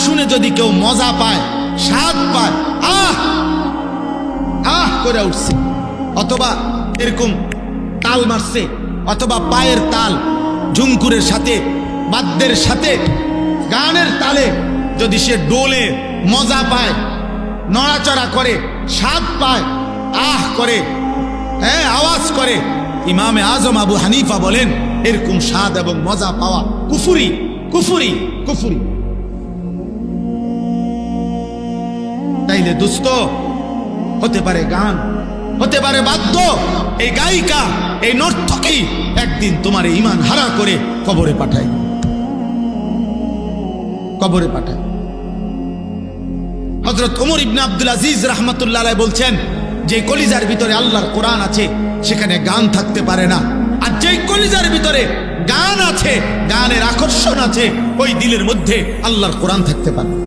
শুনে যদি কেউ মজা পায়, স্বাদ পায়, আহ আহ করে উঠছে, অথবা এরকম তাল মারছে, অথবা পায়ের তাল ঝুমকুরের সাথে, বাদ্যের সাথে, গানের তালে যদি সে ডোলে, মজা পায়, নড়াচড়া করে, স্বাদ পায়, আহ করে, হ্যাঁ আওয়াজ করে, ইমামে আজম আবু হানিফা বলেন এরকম স্বাদ এবং মজা পাওয়া কুফরি, কুফরি, কুফরি। তাইলে দোস্ত, হতে পারে গান, হতে পারে বাদ্য, এই গায়িকা, এই নর্তকী একদিন তোমার ঈমান হারা করে কবরে পাঠায়, কবরে পাঠায়। হযরত ওমর ইবনে আব্দুল আজিজ রাহমাতুল্লাহ আলাইহি বলছেন, যে কলিজার ভিতরে আল্লাহর কোরআন আছে সেখানে গান থাকতে পারে না, আর যেই কলিজার ভিতরে গান আছে, গানের আকর্ষণ আছে, ওই দিলের মধ্যে আল্লাহর কোরআন থাকতে পারে।